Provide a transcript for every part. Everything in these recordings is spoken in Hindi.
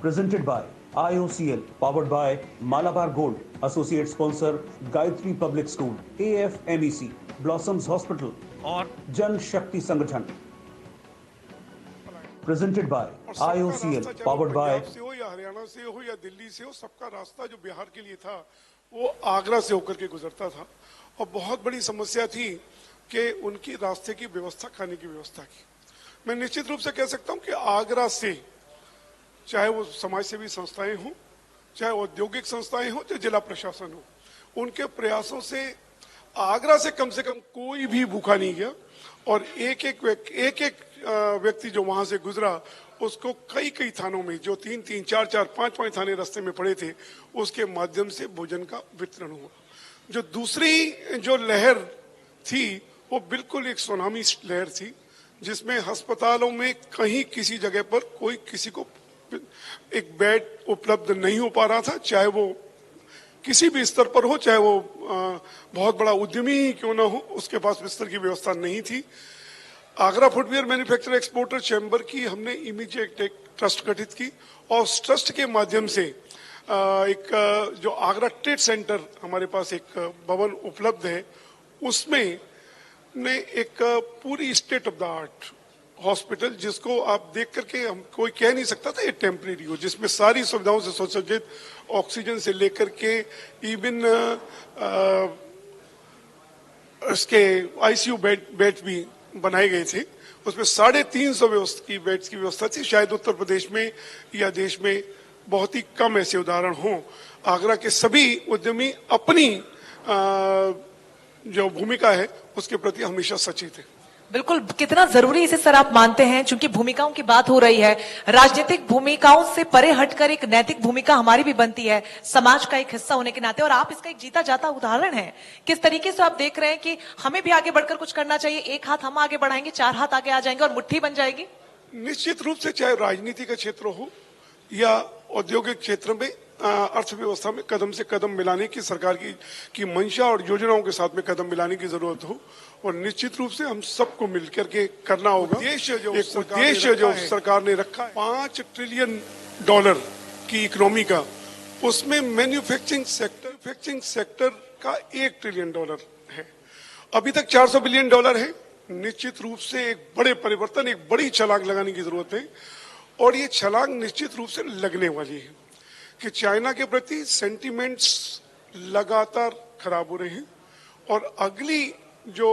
presented by IOCL, powered by Malabar Gold, associate sponsor Gayatri Public School, AFMEC, Blossoms Hospital और जन शक्ति संगठन। Presented by IOCL, powered by से हो या हरियाणा से हो या दिल्ली से हो, सबका रास्ता जो बिहार के लिए था वो आगरा से होकर के गुजरता था और बहुत बड़ी समस्या थी कि उनकी रास्ते की व्यवस्था, खाने की व्यवस्था की। मैं निश्चित रूप से कह सकता हूं कि आगरा से, चाहे वो समाज सेवी संस्थाएं हों, चाहे औद्योगिक संस्थाएं हों, चाहे जिला प्रशासन हो, उनके प्रयासों से आगरा से कम कोई भी भूखा नहीं गया और एक एक व्यक्ति जो वहां से गुजरा उसको कई कई थानों में, जो 3-3, 4-4, 5-5 थाने रास्ते में पड़े थे, उसके माध्यम से भोजन का वितरण हुआ। जो दूसरी जो लहर थी वो बिल्कुल एक सुनामी लहर थी, जिसमें अस्पतालों में कहीं किसी जगह पर कोई किसी को एक बेड उपलब्ध नहीं हो पा रहा था, चाहे वो किसी भी स्तर पर हो, चाहे वो बहुत बड़ा उद्यमी ही क्यों ना हो, उसके पास बिस्तर की व्यवस्था नहीं थी। Agra footwear manufacture exporter chamber की हमने इमीडिएट एक ट्रस्ट गठित की और उस ट्रस्ट के माध्यम से एक जो आगरा ट्रेड सेंटर हमारे पास एक भवन उपलब्ध है, उसमें ने एक पूरी state of the art hospital, जिसको आप देख करके हम कोई कह नहीं सकता था ये टेम्परेरी हो, जिसमें सारी सुविधाओं से सुसज्जित, ऑक्सीजन से लेकर के इवन इसके आईसीयू बेड भी बनाए गए थे। उसमें 350 की बेड्स की व्यवस्था थी। शायद उत्तर प्रदेश में या देश में बहुत ही कम ऐसे उदाहरण हों। आगरा के सभी उद्यमी अपनी जो भूमिका है उसके प्रति हमेशा सचेत है। बिल्कुल, कितना जरूरी इसे सर आप मानते हैं, क्योंकि भूमिकाओं की बात हो रही है, राजनीतिक भूमिकाओं से परे हटकर एक नैतिक भूमिका हमारी भी बनती है समाज का एक हिस्सा होने के नाते, और आप इसका एक जीता जाता उदाहरण है। किस तरीके से आप देख रहे हैं कि हमें भी आगे बढ़कर कुछ करना चाहिए, एक हाथ हम आगे बढ़ाएंगे, 4 हाथ आगे आ जाएंगे और मुट्ठी बन जाएगी। निश्चित रूप से, चाहे राजनीति का क्षेत्र हो या औद्योगिक क्षेत्र में, अर्थव्यवस्था में कदम से कदम मिलाने की सरकार की मंशा और योजनाओं के साथ में कदम मिलाने की जरूरत हो, और निश्चित रूप से हम सबको मिलकर के करना होगा। एक उद्देश्य जो सरकार ने रखा है $5 ट्रिलियन की इकोनॉमी का, उसमें मैन्युफैक्चरिंग सेक्टर का $1 ट्रिलियन है। अभी तक $400 बिलियन है। निश्चित रूप से एक बड़े परिवर्तन, एक बड़ी छलांग लगाने की जरूरत है, और ये छलांग निश्चित रूप से लगने वाली है कि चाइना के प्रति सेंटिमेंट्स लगातार खराब हो रहे हैं, और अगली जो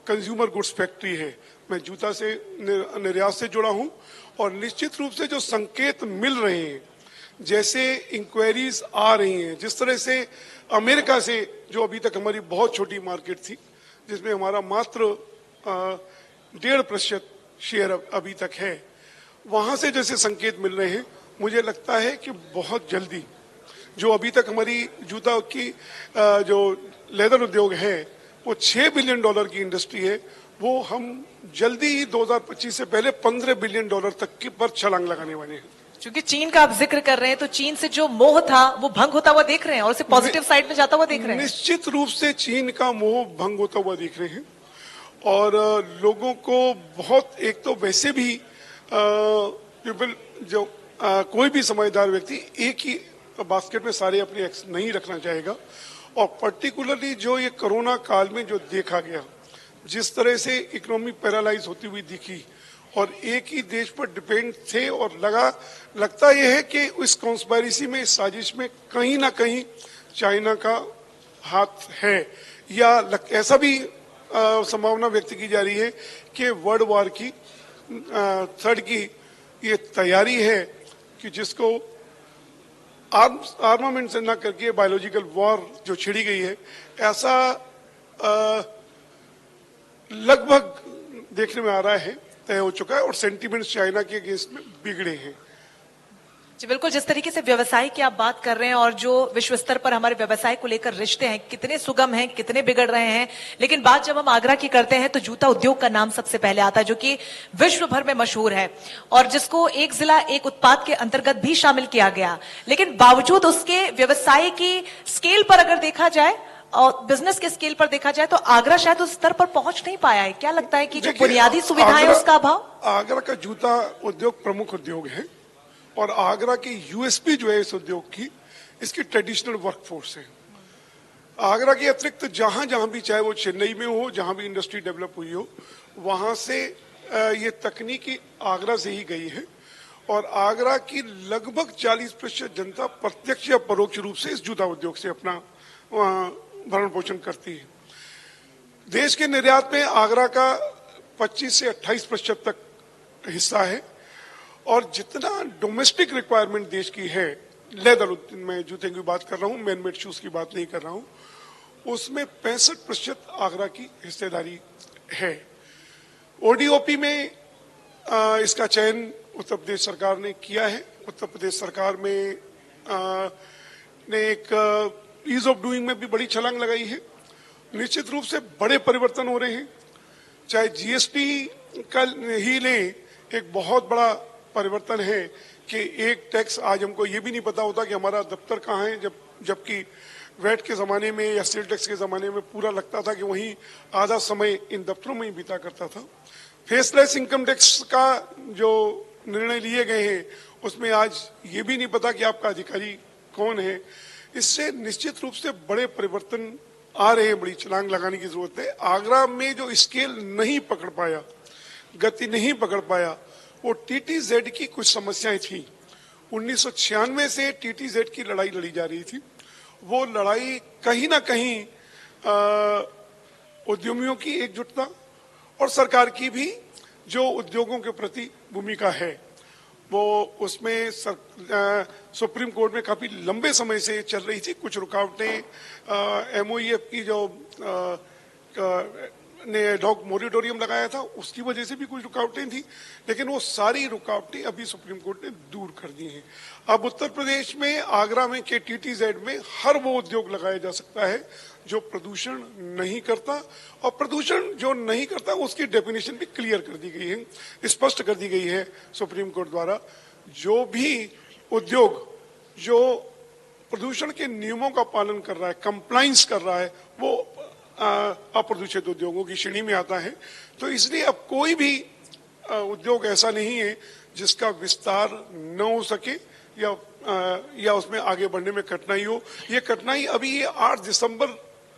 कंज्यूमर गुड्स फैक्ट्री है, मैं जूता से निर्यात से जुड़ा हूं, और निश्चित रूप से जो संकेत मिल रहे हैं, जैसे इंक्वायरीज आ रही हैं, जिस तरह से अमेरिका से, जो अभी तक हमारी बहुत छोटी मार्केट थी, जिसमें हमारा मात्र 1.5% शेयर अभी तक है, वहां से जैसे संकेत मिल रहे हैं, मुझे लगता है कि बहुत जल्दी जो अभी तक हमारी जूता की जो लेदर उद्योग है वो $6 बिलियन की इंडस्ट्री है, वो हम जल्दी ही 2025 से पहले $15 बिलियन तक की पर छलांग लगाने वाले हैं। क्योंकि चीन का आप जिक्र कर रहे हैं, तो चीन से जो मोह था वो भंग होता हुआ देख रहे हैं और उसे पॉजिटिव साइड में जाता हुआ देख रहे हैं। निश्चित रूप से चीन का मोह भंग होता हुआ देख रहे हैं, और लोगों को बहुत, एक तो वैसे भी पीपल जो कोई भी समझदार व्यक्ति एक ही बास्केट में सारे अपने एग्स नहीं रखना चाहेगा, और पर्टिकुलरली जो ये कोरोना काल में जो देखा गया, जिस तरह से इकोनॉमी पैरालाइज होती हुई दिखी और एक ही देश पर डिपेंड थे, और लगता यह है कि इस कॉन्स्पायरेसी में, इस साजिश में कहीं ना कहीं चाइना का हाथ है, या ऐसा भी संभावना व्यक्त की जा रही है कि वर्ल्ड वॉर की, थर्ड की ये तैयारी है, कि जिसको आर्मामेंट से न करके बायोलॉजिकल वॉर जो छिड़ी गई है, ऐसा लगभग देखने में आ रहा है, तय हो चुका है, और सेंटिमेंट्स चाइना के अगेंस्ट में बिगड़े हैं। जी बिल्कुल, जिस तरीके से व्यवसाय की आप बात कर रहे हैं और जो विश्व स्तर पर हमारे व्यवसाय को लेकर रिश्ते हैं, कितने सुगम हैं, कितने बिगड़ रहे हैं, लेकिन बात जब हम आगरा की करते हैं तो जूता उद्योग का नाम सबसे पहले आता है, जो कि विश्व भर में मशहूर है और जिसको एक जिला एक उत्पाद के अंतर्गत भी शामिल किया गया। लेकिन बावजूद उसके व्यवसाय की स्केल पर अगर देखा जाए और बिजनेस के स्केल पर देखा जाए तो आगरा शायद उस स्तर पर पहुंच नहीं पाया है। क्या लगता है कि जो बुनियादी सुविधाएं उसका अभाव? आगरा का जूता उद्योग प्रमुख उद्योग है और आगरा की यूएसपी जो है इस उद्योग की, इसकी ट्रेडिशनल वर्कफोर्स है। आगरा के अतिरिक्त जहां जहां भी, चाहे वो चेन्नई में हो, जहां भी इंडस्ट्री डेवलप हुई हो, वहां से ये तकनीकी आगरा से ही गई है। और आगरा की लगभग 40% जनता प्रत्यक्ष या परोक्ष रूप से इस जूता उद्योग से अपना भरण पोषण करती है। देश के निर्यात में आगरा का 25 से 28% तक हिस्सा है। और जितना डोमेस्टिक रिक्वायरमेंट देश की है, लेदर में जूते की बात कर रहा हूं, मैन मेड शूज की बात नहीं कर रहा हूं, उसमें 65% आगरा की हिस्सेदारी है। ओडीओपी में इसका चयन उत्तर प्रदेश सरकार ने किया है। उत्तर प्रदेश सरकार में ने एक ईज ऑफ डूइंग में भी बड़ी छलांग लगाई है। निश्चित रूप से बड़े परिवर्तन हो रहे हैं। चाहे जीएसटी का ही लें, एक बहुत बड़ा परिवर्तन है कि एक टैक्स, आज हमको ये भी नहीं पता होता कि हमारा दफ्तर कहाँ है, जबकि वैट के जमाने में या सेल टैक्स के जमाने में पूरा लगता था कि वहीं आधा समय इन दफ्तरों में ही बीता करता था। फेसलेस इनकम टैक्स का जो निर्णय लिए गए हैं, उसमें आज ये भी नहीं पता कि आपका अधिकारी कौन है। इससे निश्चित रूप से बड़े परिवर्तन आ रहे हैं, बड़ी छलांग लगाने की जरूरत है। आगरा में जो स्केल नहीं पकड़ पाया, गति नहीं पकड़ पाया, वो टीटीजेड की कुछ समस्याएं थी। 1996 से टीटीजेड की लड़ाई लड़ी जा रही थी। वो लड़ाई कहीं ना कहीं उद्यमियों की एकजुटता और सरकार की भी जो उद्योगों के प्रति भूमिका है, वो उसमें सुप्रीम कोर्ट में काफी लंबे समय से चल रही थी। कुछ रुकावटें एमओईएफ की जो ने डॉग मोरिटोरियम लगाया था, उसकी वजह से भी कुछ रुकावटें थी, लेकिन वो सारी रुकावटें अभी सुप्रीम कोर्ट ने दूर कर दी हैं। अब उत्तर प्रदेश में आगरा में के टीटीजेड में हर वो उद्योग लगाया जा सकता है जो प्रदूषण नहीं करता, और प्रदूषण जो नहीं करता उसकी डेफिनेशन भी क्लियर कर दी गई है, स्पष्ट कर दी गई है सुप्रीम कोर्ट द्वारा। जो भी उद्योग जो प्रदूषण के नियमों का पालन कर रहा है, कंप्लाइंस कर रहा है, वो अप्रदूषित उद्योगों की श्रेणी में आता है। तो इसलिए अब कोई भी उद्योग ऐसा नहीं है जिसका विस्तार न हो सके या उसमें आगे बढ़ने में कठिनाई हो। ये कठिनाई अभी ये 8 दिसंबर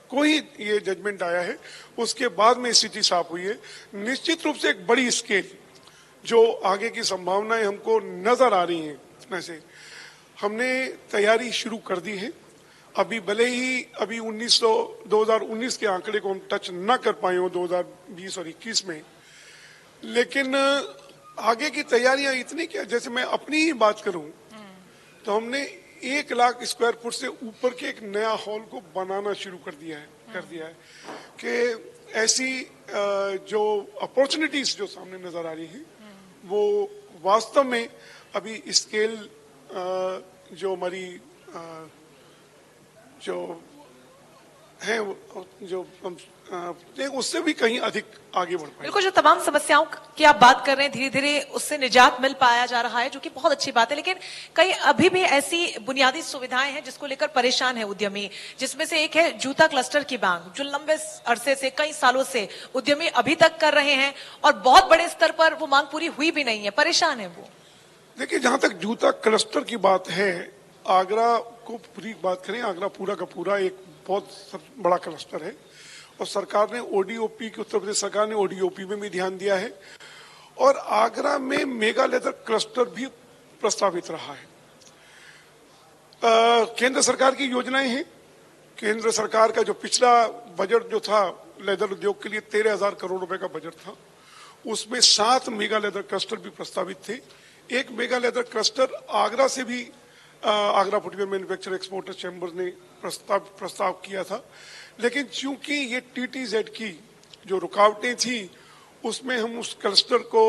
को ही ये जजमेंट आया है, उसके बाद में स्थिति साफ हुई है। निश्चित रूप से एक बड़ी स्केल जो आगे की संभावनाएं हमको नजर आ रही हैं, इसमें से हमने तैयारी शुरू कर दी है। अभी भले ही अभी 2019 के आंकड़े को हम टच न कर पाए हो 2020 और 21 में, लेकिन आगे की तैयारियां इतनी कि जैसे मैं अपनी ही बात करूं तो हमने 1 लाख स्क्वायर फुट से ऊपर के एक नया हॉल को बनाना शुरू कर दिया है कि ऐसी जो अपॉर्चुनिटीज जो सामने नजर आ रही हैं, वो वास्तव में अभी स्केल जो हमारी जो है जो उससे भी कहीं अधिक आगे बढ़ पाए। बिल्कुल, जो तमाम समस्याओं की आप बात कर रहे हैं, धीरे धीरे उससे निजात मिल पाया जा रहा है, जो कि बहुत अच्छी बात है। लेकिन कई अभी भी ऐसी बुनियादी सुविधाएं हैं जिसको लेकर परेशान है उद्यमी, जिसमें से एक है जूता क्लस्टर की मांग, जो लंबे अरसे से, कई सालों से उद्यमी अभी तक कर रहे हैं और बहुत बड़े स्तर पर वो मांग पूरी हुई भी नहीं है, परेशान है वो। देखिए, जहां तक जूता क्लस्टर की बात है, आगरा को पूरी बात करें, आगरा पूरा का पूरा एक बहुत बड़ा क्लस्टर है और सरकार ने ओडीओपी की, उत्तर प्रदेश सरकार ने ओडीओपी में भी ध्यान दिया है और आगरा में मेगा लेदर क्लस्टर भी प्रस्तावित रहा है। केंद्र सरकार की योजनाएं हैं। केंद्र सरकार का जो पिछला बजट जो था लेदर उद्योग के लिए 13,000 करोड़ रुपए का बजट था, उसमें 7 मेगा लेदर क्लस्टर भी प्रस्तावित थे। एक मेगा लेदर क्लस्टर आगरा से भी Agra footwear manufacture exporter chamber ने प्रस्ताव किया था, लेकिन चूंकि ये टीटीजेड की जो रुकावटें थी उसमें हम उस क्लस्टर को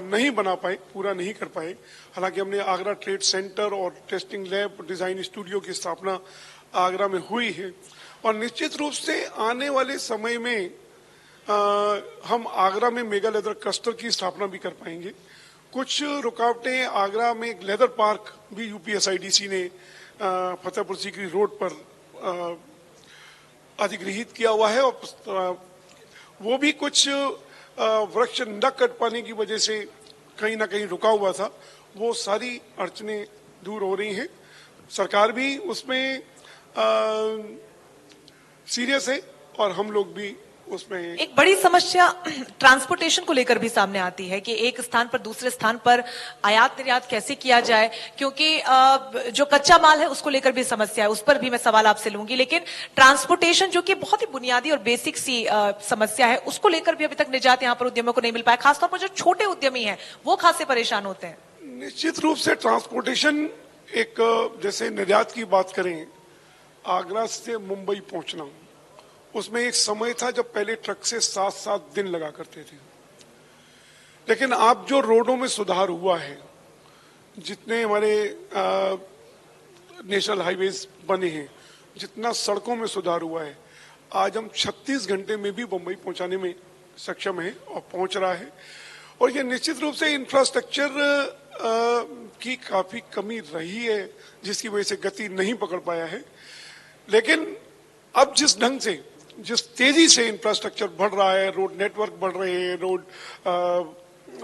नहीं बना पाए, पूरा नहीं कर पाए। हालांकि हमने आगरा ट्रेड सेंटर और टेस्टिंग लैब, डिजाइन स्टूडियो की स्थापना आगरा में हुई है और निश्चित रूप से आने वाले समय में हम आगरा में मेगा लेदर क्लस्टर की स्थापना भी कर पाएंगे। कुछ रुकावटें, आगरा में एक लेदर पार्क भी यूपीएसआईडीसी ने फतेहपुर सीकरी रोड पर अधिगृहित किया हुआ है और वो भी कुछ वृक्ष न कट पाने की वजह से कहीं ना कहीं रुका हुआ था वो सारी अड़चने दूर हो रही हैं। सरकार भी उसमें सीरियस है और हम लोग भी उसमें। एक बड़ी समस्या ट्रांसपोर्टेशन को लेकर भी सामने आती है कि एक स्थान पर दूसरे स्थान पर आयात निर्यात कैसे किया जाए, क्योंकि जो कच्चा माल है उसको लेकर भी समस्या है, उस पर भी मैं सवाल आपसे लूंगी। लेकिन ट्रांसपोर्टेशन जो कि बहुत ही बुनियादी और बेसिक सी समस्या है, उसको लेकर भी अभी तक निजात यहाँ पर उद्यमियों को नहीं मिल पाया। खासतौर पर जो छोटे उद्यमी हैं वो खासे परेशान होते हैं। निश्चित रूप से ट्रांसपोर्टेशन एक, जैसे निर्यात की बात करें, आगरा से मुंबई पहुंचना, उसमें एक समय था जब पहले ट्रक से 7-7 दिन लगा करते थे। लेकिन अब जो रोडों में सुधार हुआ है, जितने हमारे नेशनल हाईवेज बने हैं, जितना सड़कों में सुधार हुआ है, आज हम 36 घंटे में भी मुंबई पहुंचाने में सक्षम है और पहुंच रहा है। और ये निश्चित रूप से इंफ्रास्ट्रक्चर की काफी कमी रही है, जिसकी वजह से गति नहीं पकड़ पाया है। लेकिन अब जिस ढंग से, जिस तेजी से इंफ्रास्ट्रक्चर बढ़ रहा है, रोड नेटवर्क बढ़ रहे हैं, रोड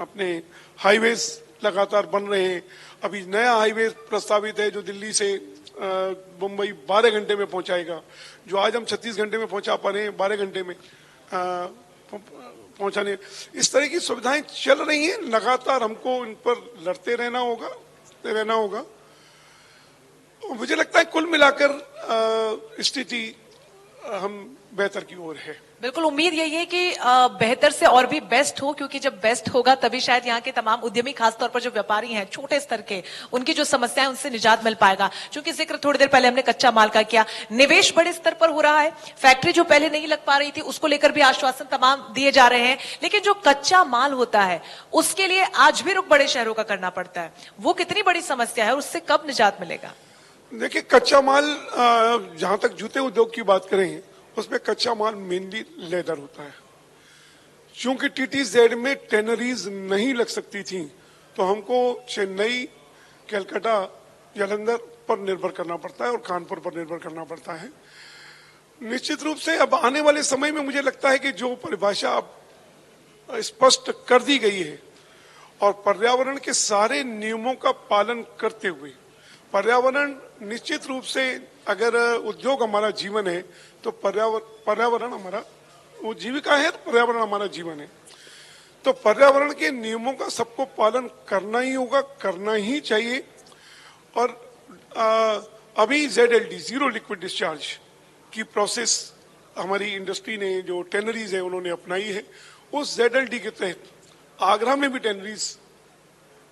अपने हाईवेज लगातार बन रहे हैं। अभी नया हाईवे प्रस्तावित है जो दिल्ली से मुंबई 12 घंटे में पहुंचाएगा, जो आज हम 36 घंटे में पहुंचा पा रहे हैं, 12 घंटे में पहुंचाने। इस तरह की सुविधाएं चल रही हैं, लगातार हमको इन पर लड़ते रहना होगा। मुझे लगता है कुल मिलाकर स्थिति हम बेहतर की ओर है। बिल्कुल, उम्मीद यही है कि बेहतर से और भी बेस्ट हो, क्योंकि जब बेस्ट होगा तभी शायद यहाँ के तमाम उद्यमी, खासतौर पर जो व्यापारी हैं छोटे स्तर के, उनकी जो समस्याएं उनसे निजात मिल पाएगा। क्योंकि जिक्र थोड़ी देर पहले हमने कच्चा माल का किया, निवेश बड़े स्तर पर हो रहा है, फैक्ट्री जो पहले नहीं लग पा रही थी उसको लेकर भी आश्वासन तमाम दिए जा रहे हैं। लेकिन जो कच्चा माल होता है उसके लिए आज भी रुख बड़े शहरों का करना पड़ता है। वो कितनी बड़ी समस्या है और उससे कब निजात मिलेगा? देखिए, कच्चा माल, जहां तक जूते उद्योग की बात करें, उसमें कच्चा माल मेनली लेदर होता है। चूंकि TTZ में टेनरीज नहीं लग सकती थी, तो हमको चेन्नई, कलकत्ता, जालंधर पर निर्भर करना पड़ता है और कानपुर पर निर्भर करना पड़ता है। निश्चित रूप से अब आने वाले समय में मुझे लगता है कि जो परिभाषा अब स्पष्ट कर दी गई है और पर्यावरण के सारे नियमों का पालन करते हुए, पर्यावरण निश्चित रूप से, अगर उद्योग हमारा जीवन है तो पर्यावरण हमारा वो जीविका है, तो पर्यावरण हमारा जीवन है। तो पर्यावरण के नियमों का सबको पालन करना ही होगा, करना ही चाहिए। और अभी ZLD, जीरो लिक्विड डिस्चार्ज की प्रोसेस हमारी इंडस्ट्री ने, जो टेनरीज है उन्होंने अपनाई है। उस ZLD के तहत आगरा में भी टेनरीज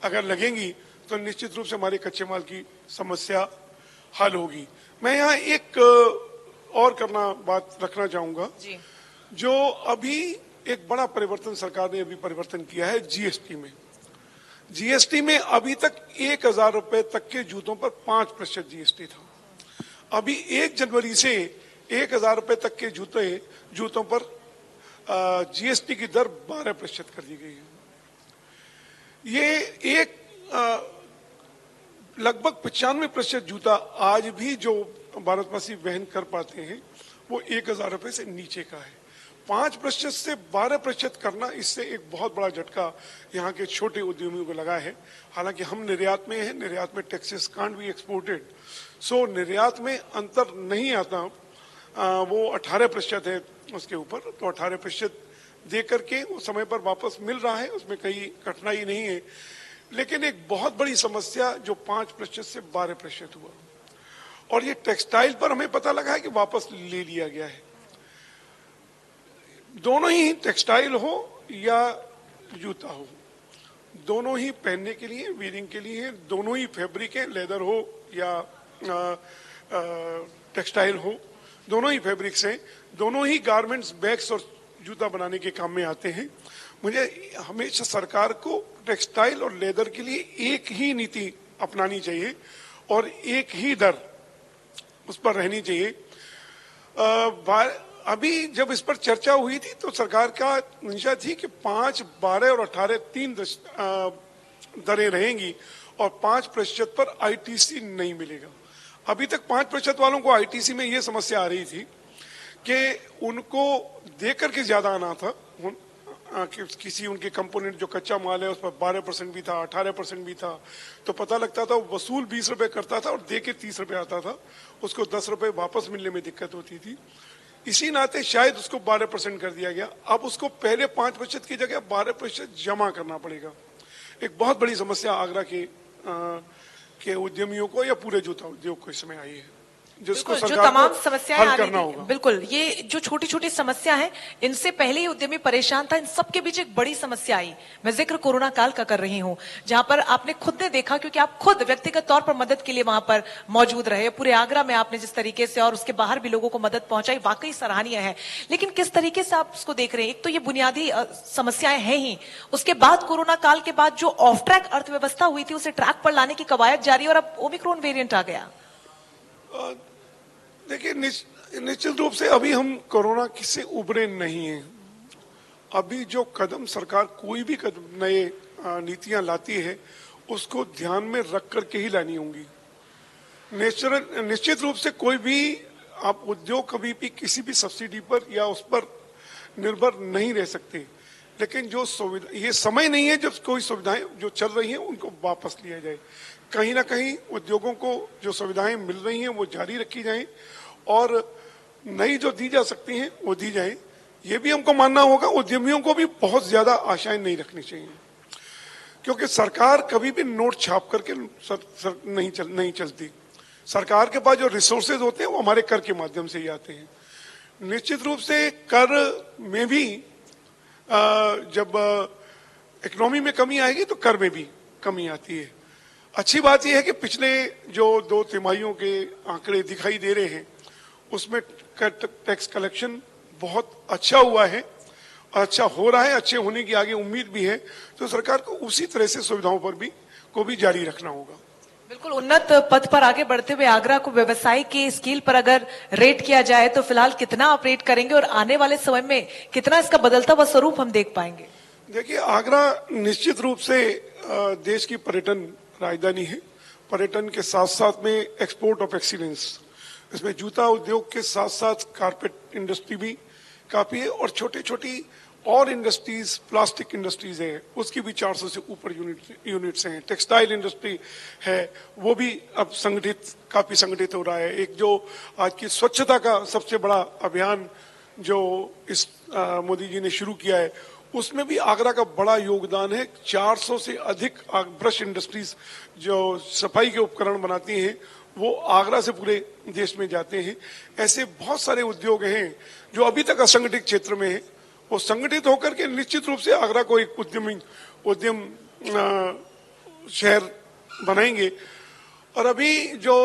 अगर लगेंगी तो निश्चित रूप से हमारे कच्चे माल की समस्या हल होगी। मैं यहाँ एक और बात रखना चाहूंगा, जो अभी एक बड़ा परिवर्तन सरकार ने अभी परिवर्तन किया है जीएसटी में अभी तक 1000 रुपए तक के जूतों पर 5% जीएसटी था। अभी 1 जनवरी से 1000 रुपए तक के जूतों पर जीएसटी की दर 12% कर दी गई है। ये लगभग 95% जूता आज भी जो भारतवासी वहन कर पाते हैं वो 1000 रुपए से नीचे का है। 5% से 12% करना, इससे एक बहुत बड़ा झटका यहाँ के छोटे उद्यमियों को लगा है। हालांकि हम निर्यात में हैं, निर्यात में टैक्सेस कांट बी एक्सपोर्टेड, सो निर्यात में अंतर नहीं आता। वो 18% है उसके ऊपर, तो 18% दे करके वो समय पर वापस मिल रहा है, उसमें कहीं कठिनाई नहीं है। लेकिन एक बहुत बड़ी समस्या जो 5% से 12% हुआ, और ये टेक्सटाइल पर हमें पता लगा है कि वापस ले लिया गया है। दोनों ही, टेक्सटाइल हो या जूता हो, दोनों ही पहनने के लिए, वीयरिंग के लिए, दोनों ही फैब्रिक है, लेदर हो या टेक्सटाइल हो, दोनों ही फैब्रिक्स हैं, दोनों ही गारमेंट्स, बैग्स और जूता बनाने के काम में आते हैं। मुझे हमेशा सरकार को टेक्सटाइल और लेदर के लिए एक ही नीति अपनानी चाहिए और एक ही दर उस पर रहनी चाहिए। अभी जब इस पर चर्चा हुई थी तो सरकार का मंशा थी कि 5, 12 और 18 3 दरें रहेंगी और 5% पर ITC नहीं मिलेगा। अभी तक 5% वालों को ITC में ये समस्या आ रही थी कि उनको देकर के ज्यादा आना था, किसी उनके कंपोनेंट जो कच्चा माल है उस पर 12% भी था, 18% भी था, तो पता लगता था वो वसूल 20 रुपए करता था और दे के 30 रुपए आता था, उसको 10 रुपए वापस मिलने में दिक्कत होती थी। इसी नाते शायद उसको 12% कर दिया गया। अब उसको पहले 5% की जगह 12% जमा करना पड़ेगा। एक बहुत बड़ी समस्या आगरा के उद्यमियों को या पूरे जूता उद्योग को इसमें आई है, जिसको जो सरकार तमाम को समस्याएं हल आ रही करना थी, होगा। बिल्कुल ये जो छोटी छोटी समस्या है, इनसे पहले ही उद्यमी परेशान था। इन सबके बीच एक बड़ी समस्या आई। मैं जिक्र कोरोना काल का कर रही हूं, जहां पर आपने खुद ने देखा, क्योंकि आप खुद व्यक्तिगत तौर पर मदद के लिए वहां पर मौजूद रहे। पूरे आगरा में आपने जिस तरीके से और उसके बाहर भी लोगों को मदद पहुंचाई, वाकई सराहनीय है। लेकिन किस तरीके से आप उसको देख रहे हैं? एक तो ये बुनियादी समस्याएं हैं ही, उसके बाद कोरोना काल के बाद जो ऑफ ट्रैक अर्थव्यवस्था हुई थी उसे ट्रैक पर लाने की कवायद जारी है, और अब ओमिक्रॉन वेरिएंट आ गया। देखिए, निश्चित रूप से अभी हम कोरोना से उबरे नहीं हैं। अभी जो कदम सरकार कोई भी कदम नए नीतियां लाती है उसको ध्यान में रख करके ही लानी होंगी। निश्चित रूप से कोई भी आप उद्योग कभी भी किसी भी सब्सिडी पर या उस पर निर्भर नहीं रह सकते, लेकिन जो सुविधा, ये समय नहीं है जब कोई सुविधाएं जो चल रही हैं उनको वापस लिया जाए। कहीं ना कहीं उद्योगों को जो सुविधाएं मिल रही हैं वो जारी रखी जाएं और नई जो दी जा सकती हैं वो दी जाए। ये भी हमको मानना होगा, उद्यमियों को भी बहुत ज्यादा आशाएं नहीं रखनी चाहिए, क्योंकि सरकार कभी भी नोट छाप करके नहीं चलती। सरकार के पास जो रिसोर्सेज होते हैं वो हमारे कर के माध्यम से ही आते हैं। निश्चित रूप से कर में भी जब इकोनॉमी में कमी आएगी तो कर में भी कमी आती है। अच्छी बात यह है कि पिछले जो 2 तिमाहियों के आंकड़े दिखाई दे रहे हैं उसमें टैक्स कलेक्शन बहुत अच्छा हुआ है और अच्छा हो रहा है, अच्छे होने की आगे उम्मीद भी है। तो सरकार को उसी तरह से सुविधाओं पर भी जारी रखना होगा। बिल्कुल, उन्नत पथ पर आगे बढ़ते हुए आगरा को व्यवसाय के स्केल पर अगर रेट किया जाए तो फिलहाल कितना आप रेट करेंगे और आने वाले समय में कितना इसका बदलता हुआ स्वरूप हम देख पाएंगे? देखिए, आगरा निश्चित रूप से देश की पर्यटन राजधानी है। पर्यटन के साथ साथ में एक्सपोर्ट ऑफ एक्सीलेंस, इसमें जूता उद्योग के साथ साथ कारपेट इंडस्ट्री भी काफी है और छोटी छोटी और इंडस्ट्रीज, प्लास्टिक इंडस्ट्रीज है, उसकी भी 400 से ऊपर यूनिट्स हैं। टेक्सटाइल इंडस्ट्री है, वो भी अब काफी संगठित हो रहा है। एक जो आज की स्वच्छता का सबसे बड़ा अभियान जो इस मोदी जी ने शुरू किया है, उसमें भी आगरा का बड़ा योगदान है। 400 से अधिक ब्रश इंडस्ट्रीज जो सफाई के उपकरण बनाती हैं वो आगरा से पूरे देश में जाते हैं। ऐसे बहुत सारे उद्योग हैं जो अभी तक असंगठित क्षेत्र में हैं, वो संगठित होकर के निश्चित रूप से आगरा को एक उद्यम शहर बनाएंगे। और अभी जो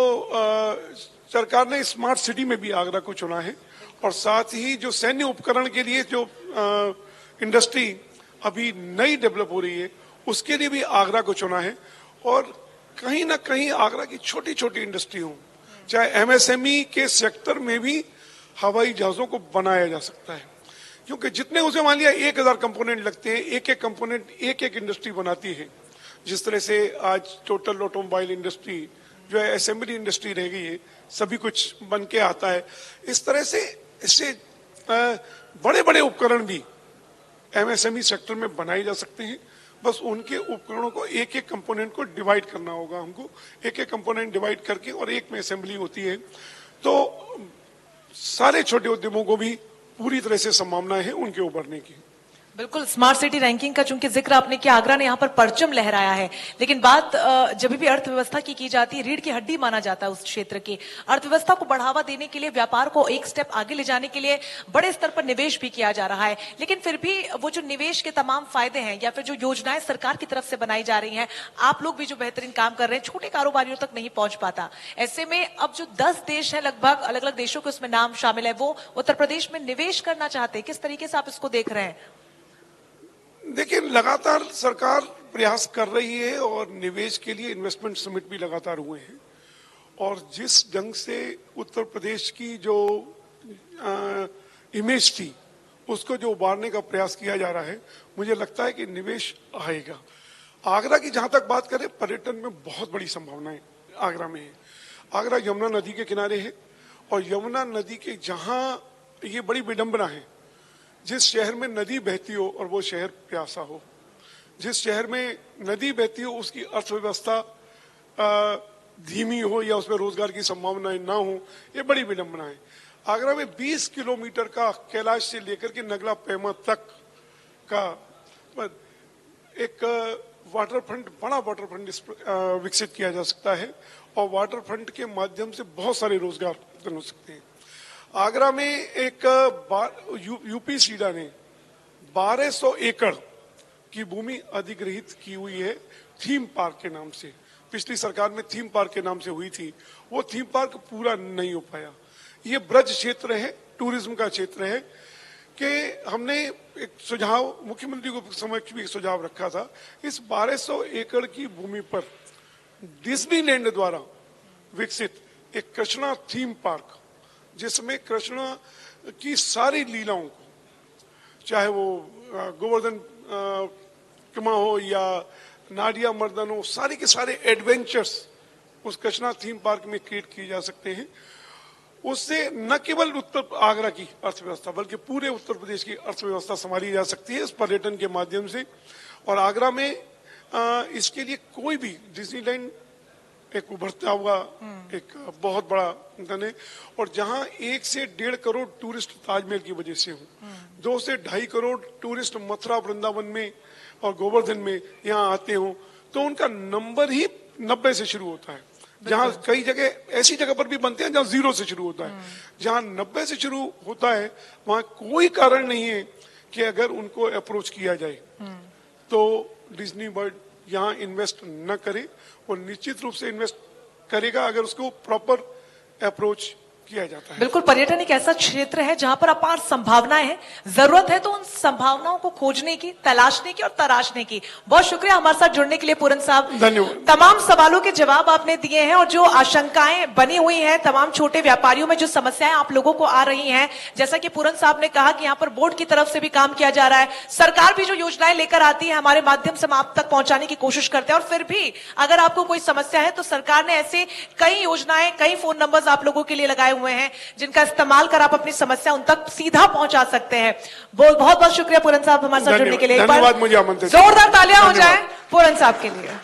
सरकार ने स्मार्ट सिटी में भी आगरा को चुना है और साथ ही जो सैन्य उपकरण के लिए जो इंडस्ट्री अभी नई डेवलप हो रही है उसके लिए भी आगरा को चुना है। और कहीं ना कहीं आगरा की छोटी छोटी इंडस्ट्री हो, चाहे एमएसएमई के सेक्टर में भी हवाई जहाजों को बनाया जा सकता है, क्योंकि जितने उसे मान लिया 1000 कंपोनेंट लगते हैं, एक एक कंपोनेंट एक एक इंडस्ट्री बनाती है। जिस तरह से आज टोटल ऑटोमोबाइल इंडस्ट्री जो है असेंबली इंडस्ट्री रह गई है, सभी कुछ बन के आता है। इस तरह से इससे बड़े बड़े उपकरण भी एमएसएमई सेक्टर में बनाए जा सकते हैं। बस उनके उपकरणों को एक एक कंपोनेंट को डिवाइड करना होगा हमको, एक एक कंपोनेंट डिवाइड करके और एक में असेंबली होती है। तो सारे छोटे उद्यमों को भी पूरी तरह से संभावना है उनके उभरने की। बिल्कुल, स्मार्ट सिटी रैंकिंग का चूंकि जिक्र आपने किया, आगरा ने यहाँ पर परचम लहराया है। लेकिन बात जब भी अर्थव्यवस्था की जाती है, रीढ़ की हड्डी माना जाता है उस क्षेत्र की। अर्थव्यवस्था को बढ़ावा देने के लिए, व्यापार को एक स्टेप आगे ले जाने के लिए बड़े स्तर पर निवेश भी किया जा रहा है। लेकिन फिर भी वो जो निवेश के तमाम फायदे हैं या फिर जो योजनाएं सरकार की तरफ से बनाई जा रही हैं, आप लोग भी जो बेहतरीन काम कर रहे हैं, छोटे कारोबारियों तक नहीं पहुंच पाता। ऐसे में अब जो 10 देश है, लगभग अलग अलग देशों के उसमें नाम शामिल है, वो उत्तर प्रदेश में निवेश करना चाहते हैं। किस तरीके से आप इसको देख रहे हैं? देखिए, लगातार सरकार प्रयास कर रही है और निवेश के लिए इन्वेस्टमेंट समिट भी लगातार हुए हैं। और जिस ढंग से उत्तर प्रदेश की जो इमेज थी उसको जो उबारने का प्रयास किया जा रहा है, मुझे लगता है कि निवेश आएगा। आगरा की जहां तक बात करें, पर्यटन में बहुत बड़ी संभावनाएं आगरा में है। आगरा यमुना नदी के किनारे है और यमुना नदी के जहां ये बड़ी विडंबना है जिस शहर में नदी बहती हो और वो शहर प्यासा हो, जिस शहर में नदी बहती हो उसकी अर्थव्यवस्था धीमी हो या उसमें रोजगार की संभावनाएं ना हो, ये बड़ी विडंबना है। आगरा में 20 किलोमीटर का कैलाश से लेकर के नगला पैमा तक का एक वाटर फ्रंट, बड़ा वाटर फ्रंट विकसित किया जा सकता है और वाटर फ्रंट के माध्यम से बहुत सारे रोजगार उत्पन्न हो सकते हैं। आगरा में एक यूपी सीडा ने 1200 एकड़ की भूमि अधिग्रहित की हुई है थीम पार्क के नाम से। पिछली सरकार में थीम पार्क के नाम से हुई थी, वो थीम पार्क पूरा नहीं हो पाया। ये ब्रज क्षेत्र है, टूरिज्म का क्षेत्र है कि हमने एक सुझाव मुख्यमंत्री को समक्ष भी सुझाव रखा था। इस 1200 एकड़ की भूमि पर डिज्नीलैंड द्वारा विकसित एक कृष्णा थीम पार्क, जिसमें कृष्णा की सारी लीलाओं को, चाहे वो गोवर्धन किमा हो या नाडिया मर्दन हो, सारे के सारे एडवेंचर्स उस कृष्णा थीम पार्क में क्रिएट किए जा सकते हैं। उससे न केवल उत्तर आगरा की अर्थव्यवस्था बल्कि पूरे उत्तर प्रदेश की अर्थव्यवस्था संभाली जा सकती है इस पर्यटन के माध्यम से। और आगरा में इसके लिए कोई भी डिज्नीलैंड एक उभरता हुआ एक बहुत बड़ा धन है। और जहां 1 से 1.5 करोड़ टूरिस्ट ताजमहल की वजह से हो, 2 से 2.5 करोड़ टूरिस्ट मथुरा वृंदावन में और गोवर्धन में यहाँ आते हो, तो उनका नंबर ही 90 से शुरू होता है। जहाँ कई जगह ऐसी जगह पर भी बनते हैं जहाँ 0 से शुरू होता है, जहाँ 90 से शुरू होता है वहां कोई कारण नहीं है कि अगर उनको अप्रोच किया जाए तो डिज्नी वर्ल्ड यहाँ इन्वेस्ट न करे। और निश्चित रूप से इन्वेस्ट करेगा अगर उसको प्रॉपर अप्रोच किया जाता है। बिल्कुल, पर्यटन एक ऐसा क्षेत्र है जहां पर अपार संभावनाएं हैं। जरूरत है तो उन संभावनाओं को खोजने की, तलाशने की और तराशने की। बहुत शुक्रिया हमारे साथ जुड़ने के लिए पूरन साहब। धन्यवाद। तमाम सवालों के जवाब आपने दिए हैं और जो आशंकाएं बनी हुई हैं तमाम छोटे व्यापारियों में, जो समस्याएं आप लोगों को आ रही हैं, जैसा कि पूरन साहब ने कहा कि यहाँ पर बोर्ड की तरफ से भी काम किया जा रहा है, सरकार भी जो योजनाएं लेकर आती है हमारे माध्यम से हम आप तक पहुंचाने की कोशिश करते हैं। और फिर भी अगर आपको कोई समस्या है तो सरकार ने ऐसे कई योजनाएं, कई फोन नंबर्स आप लोगों के लिए लगाए हुए हैं जिनका इस्तेमाल कर आप अपनी समस्या उन तक सीधा पहुंचा सकते हैं। बहुत बहुत शुक्रिया पूरन साहब हमारे साथ जुड़ने के लिए। धन्यवाद, मुझे आमंत्रित। जोरदार तालियां हो जाए पूरन साहब के लिए।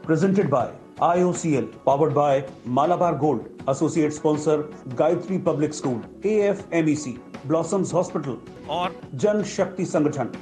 Presented by IOCL, powered by Malabar Gold, associate sponsor Gayatri Public School, AFMEC, Blossoms Hospital और जन शक्ति संगठन।